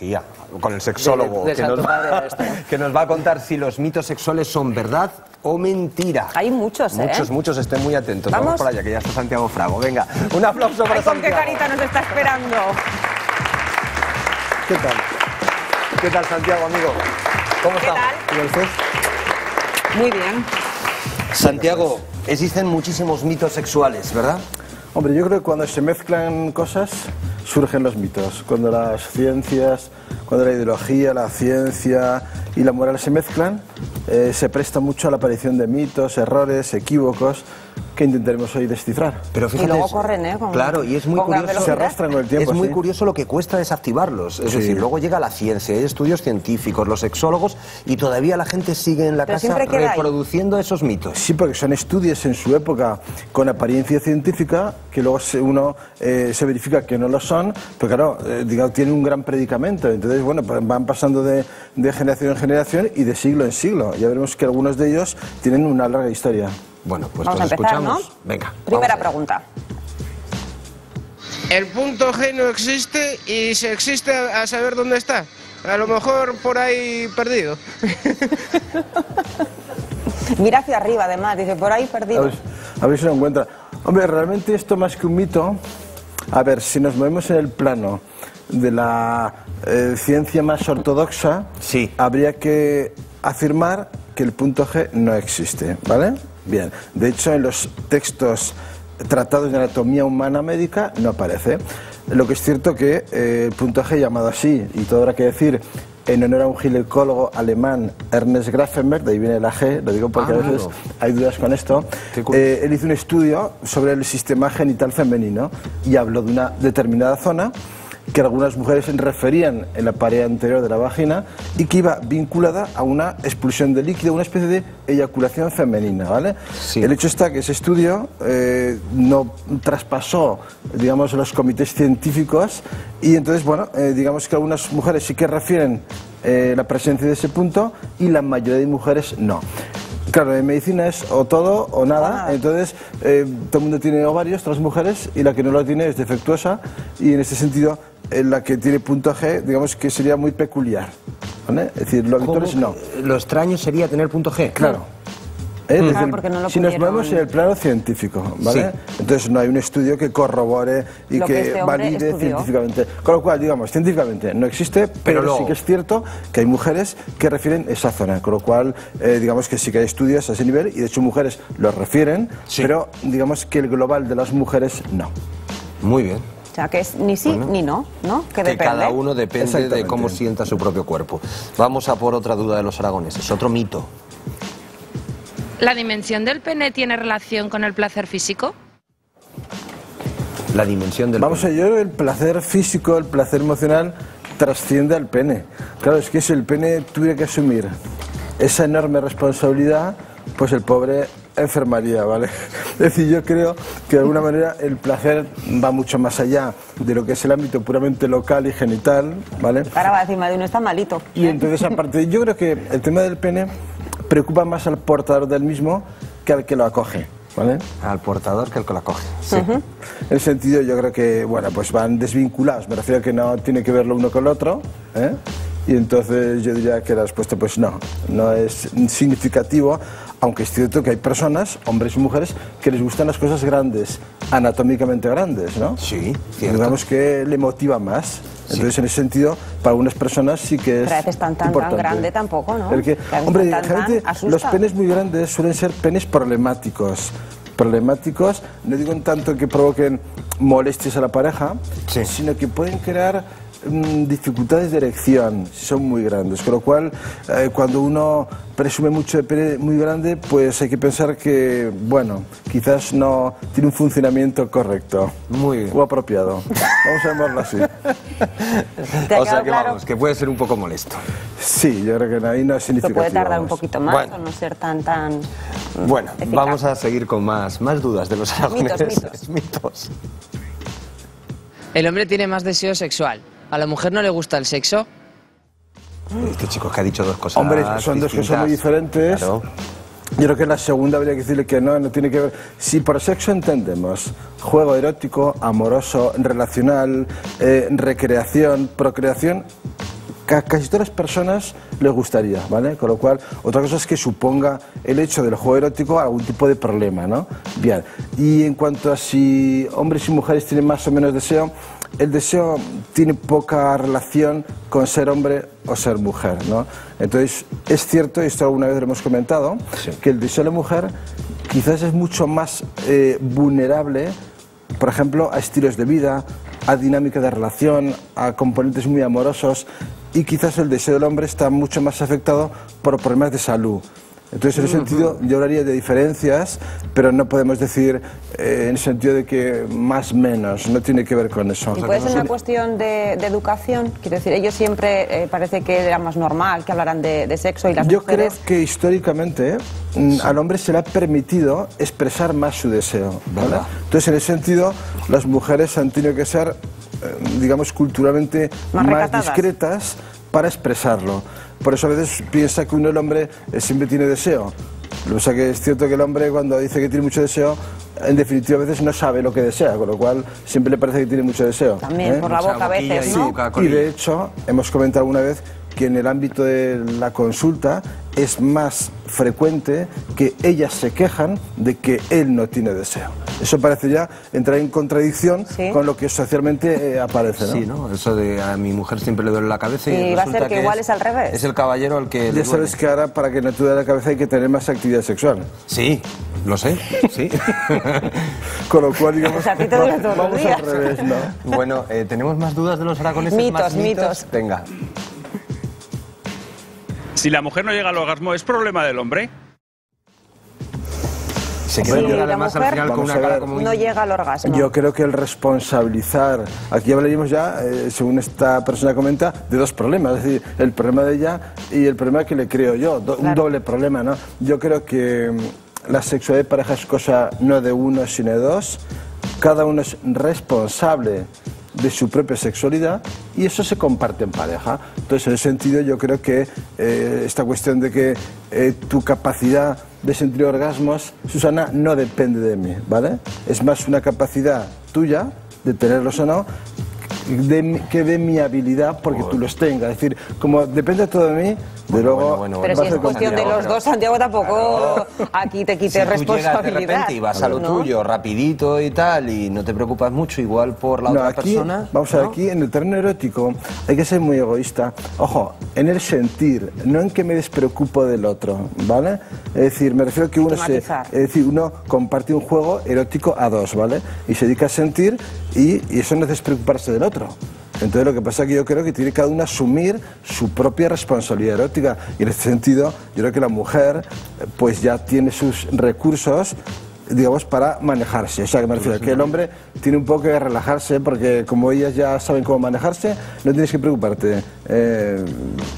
sexología, con el sexólogo, que nos va a contar si los mitos sexuales son verdad o mentira. Hay muchos, Muchos, estén muy atentos. Vamos por allá, que ya está Santiago Frago. Venga, un aplauso para Santiago. ¿Con qué carita nos está esperando? ¿Qué tal? ¿Qué tal, Santiago, amigo? ¿Cómo estás? ¿Qué tal? Muy bien. Santiago, existen muchísimos mitos sexuales, ¿verdad? Hombre, yo creo que cuando se mezclan cosas surgen los mitos. Cuando las ciencias, cuando la ideología, la ciencia y la moral se mezclan, se presta mucho a la aparición de mitos, errores, equívocos que intentaremos hoy descifrar. Pero fíjate, y luego corren, claro, y es muy curioso. Se arrastran con el tiempo. Es muy curioso lo que cuesta desactivarlos. Es decir, luego llega la ciencia, hay estudios científicos, los sexólogos, y todavía la gente sigue en la casa reproduciendo esos mitos. Sí, porque son estudios en su época con apariencia científica que luego uno se verifica que no lo son, pero claro, digamos, tienen un gran predicamento. Entonces, bueno, van pasando de generación en generación y de siglo en siglo. Ya veremos que algunos de ellos tienen una larga historia. Bueno, pues vamos a empezar, escuchamos. ¿no? Venga. Primera pregunta. El punto G no existe y si existe, a saber dónde está. A lo mejor por ahí perdido. Mira hacia arriba, además, dice, por ahí perdido. A ver si lo encuentra. Hombre, realmente esto más que un mito, a ver, si nos movemos en el plano de la ciencia más ortodoxa, sí, habría que afirmar que el punto G no existe, ¿vale? Bien, de hecho en los textos tratados de anatomía humana médica no aparece. Lo que es cierto que el punto G, llamado así, y todo habrá que decir, en honor a un ginecólogo alemán, Ernest Grafenberg, de ahí viene la G, lo digo porque a veces hay dudas con esto, él hizo un estudio sobre el sistema genital femenino y habló de una determinada zona que algunas mujeres referían en la pared anterior de la vagina y que iba vinculada a una expulsión de líquido, una especie de eyaculación femenina, ¿vale? Sí. El hecho está que ese estudio no traspasó, digamos, los comités científicos y entonces, bueno, digamos que algunas mujeres sí que refieren la presencia de ese punto y la mayoría de mujeres no. Claro, en medicina es o todo o nada, entonces todo el mundo tiene ovarios, todas las mujeres, y la que no lo tiene es defectuosa, y en este sentido la que tiene punto G, digamos que sería muy peculiar, ¿vale? Es decir, lo habitual es no. Lo extraño sería tener punto G. Claro. Claro, porque no lo si nos movemos en el plano científico, ¿vale? Sí. Entonces no hay un estudio que corrobore y que valide científicamente. Con lo cual, digamos, científicamente no existe, pero luego sí que es cierto que hay mujeres que refieren esa zona. Con lo cual, digamos que sí que hay estudios a ese nivel y de hecho mujeres lo refieren, pero digamos que el global de las mujeres no. Muy bien. O sea, que es ni sí ni no, ¿no? Que depende. Cada uno depende de cómo sienta su propio cuerpo. Vamos a por otra duda de los aragoneses, otro mito. ¿La dimensión del pene tiene relación con el placer físico? La dimensión del pene. Vamos a ver, el placer físico, el placer emocional trasciende al pene. Claro, es que si el pene tuviera que asumir esa enorme responsabilidad, pues el pobre enfermaría, ¿vale? Es decir, yo creo que de alguna manera el placer va mucho más allá de lo que es el ámbito puramente local y genital, ¿vale? Ahora va a decir, madre, uno está malito. Y entonces, aparte, yo creo que el tema del pene preocupa más al portador del mismo que al que lo acoge, ¿vale? Al portador que al que lo acoge. Sí. En el sentido, yo creo que, bueno, pues van desvinculados, me refiero a que no tiene que ver lo uno con lo otro, ¿eh? Y entonces yo diría que la respuesta, pues no es significativo, aunque es cierto que hay personas, hombres y mujeres, que les gustan las cosas grandes, anatómicamente grandes, ¿no? Sí, cierto. Digamos que le motiva más. Entonces, en ese sentido, para algunas personas sí que es pero a veces tan grande tampoco, ¿no? Hombre, generalmente los penes muy grandes suelen ser penes problemáticos. Problemáticos, no digo en tanto que provoquen molestias a la pareja, sino que pueden crear dificultades de erección si son muy grandes, con lo cual cuando uno presume mucho de pene muy grande, pues hay que pensar que, bueno, quizás no tiene un funcionamiento correcto o apropiado, vamos a llamarlo así. O sea que vamos, que puede ser un poco molesto. Sí, yo creo que ahí no es significativo. Puede tardar un poquito más o no ser tan bueno, eficaz. Vamos a seguir con más dudas de los aragoneses. Mitos. El hombre tiene más deseo sexual. ¿A la mujer no le gusta el sexo? Este chico es que ha dicho dos cosas. Hombre, son dos cosas muy diferentes. Claro. Yo creo que la segunda habría que decirle que no tiene que ver. Si por sexo entendemos juego erótico, amoroso, relacional, recreación, procreación, casi todas las personas les gustaría, ¿vale? Con lo cual, otra cosa es que suponga el hecho del juego erótico algún tipo de problema, ¿no? Bien, y en cuanto a si hombres y mujeres tienen más o menos deseo, el deseo tiene poca relación con ser hombre o ser mujer, ¿no? Entonces, es cierto, y esto alguna vez lo hemos comentado, que el deseo de la mujer quizás es mucho más vulnerable, por ejemplo, a estilos de vida, a dinámica de relación, a componentes muy amorosos, y quizás el deseo del hombre está mucho más afectado por problemas de salud. Entonces, en ese sentido, yo hablaría de diferencias, pero no podemos decir en el sentido de que más menos, no tiene que ver con eso. ¿Y puede ser una cuestión de educación? Quiero decir, ellos siempre parece que era más normal que hablaran de sexo y las mujeres... Yo creo que históricamente al hombre se le ha permitido expresar más su deseo, ¿vale? Entonces, en ese sentido, las mujeres han tenido que ser, digamos, culturalmente más discretas para expresarlo. Por eso a veces piensa que uno, el hombre, siempre tiene deseo. O sea que es cierto que el hombre, cuando dice que tiene mucho deseo, en definitiva a veces no sabe lo que desea, con lo cual siempre le parece que tiene mucho deseo. También por la boca a veces, ¿no? Y de hecho, hemos comentado alguna vez que en el ámbito de la consulta es más frecuente que ellas se quejan de que él no tiene deseo. Eso parece ya entrar en contradicción con lo que socialmente aparece, ¿no? Sí, ¿no? Eso de a mi mujer siempre le duele la cabeza y va a ser que igual es al revés. Es el caballero al que ya sabes que ahora para que no te duele la cabeza hay que tener más actividad sexual. Sí, lo sé, sí. Con lo cual, digamos, a ti te duele todos los días. Al revés, ¿no? Bueno, ¿tenemos más dudas de los aragoneses? Mitos. Venga. Si la mujer no llega al orgasmo, ¿es problema del hombre? Se queda además al final con una cara como no llega al orgasmo. Yo creo que el responsabilizar, aquí hablaríamos ya, según esta persona comenta, de dos problemas, es decir, el problema de ella y el problema que le creo yo, un doble problema, ¿no? Yo creo que la sexualidad de pareja es cosa no de uno, sino de dos, cada uno es responsable de su propia sexualidad y eso se comparte en pareja. Entonces, en ese sentido, yo creo que esta cuestión de que tu capacidad de sentir orgasmos, Susana, no depende de mí, ¿vale? Es más una capacidad tuya de tenerlos o no que de mi habilidad porque tú los tengas. Es decir, como depende todo de mí, de luego... Pero si es cuestión de los dos, Santiago, tampoco aquí te quites responsabilidad. Si tú llegas de repente y vas a lo tuyo, rapidito y tal, y no te preocupas mucho, igual por la otra persona... Vamos a ver, aquí en el terreno erótico hay que ser muy egoísta. Ojo, en el sentir, no en que me despreocupo del otro, ¿vale? Es decir, me refiero a que uno comparte un juego erótico a dos, ¿vale? Y se dedica a sentir y eso no es despreocuparse del otro. Entonces lo que pasa es que yo creo que tiene cada uno asumir su propia responsabilidad erótica y en este sentido yo creo que la mujer pues ya tiene sus recursos, digamos, para manejarse. O sea, que me refiero a que el hombre tiene un poco que relajarse porque como ellas ya saben cómo manejarse, no tienes que preocuparte.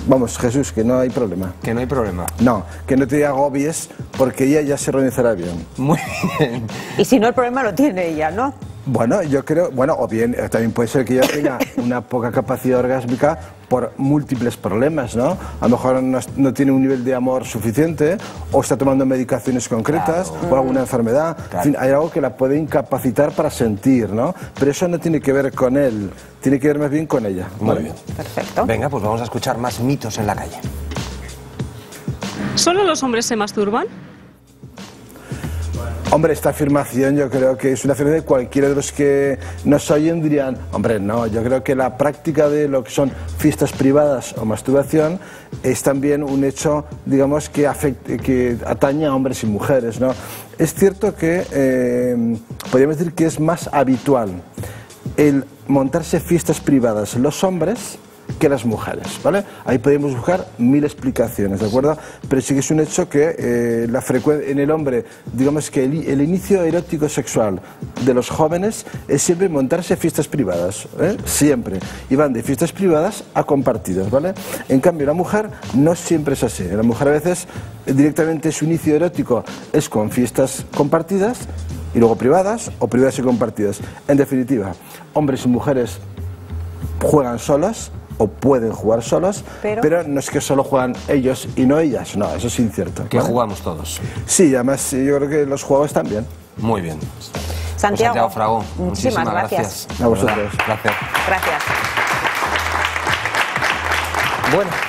Vamos, Jesús, que no hay problema. Que no hay problema. No, que no te agobies porque ella ya se organizará bien. Muy bien. Y si no, el problema lo tiene ella, ¿no? Bueno, yo creo, bueno, o bien también puede ser que ella tenga una poca capacidad orgásmica por múltiples problemas, ¿no? A lo mejor no tiene un nivel de amor suficiente o está tomando medicaciones concretas o alguna enfermedad. En fin, hay algo que la puede incapacitar para sentir, ¿no? Pero eso no tiene que ver con él, tiene que ver más bien con ella. Muy bien. Perfecto. Venga, pues vamos a escuchar más mitos en la calle. ¿Solo los hombres se masturban? Hombre, esta afirmación yo creo que es una afirmación de cualquiera de los que nos oyen dirían, hombre, no, yo creo que la práctica de lo que son fiestas privadas o masturbación es también un hecho, digamos, que atañe a hombres y mujeres, ¿no? Es cierto que podríamos decir que es más habitual el montarse fiestas privadas los hombres que las mujeres, ¿vale? Ahí podemos buscar 1000 explicaciones, ¿de acuerdo? Pero sí que es un hecho que en el hombre, digamos que el inicio erótico sexual de los jóvenes es siempre montarse fiestas privadas, ¿eh? Siempre. Y van de fiestas privadas a compartidas, ¿vale? En cambio, la mujer no siempre es así. La mujer a veces directamente su inicio erótico es con fiestas compartidas y luego privadas o privadas y compartidas. En definitiva, hombres y mujeres juegan solos o pueden jugar solos, pero no es que solo juegan ellos y no ellas, no, eso es incierto. Que jugamos todos. Sí, además yo creo que los juegos también. Muy bien. Santiago, Fragó, muchísimas gracias. A vosotros. Gracias. Gracias. Bueno.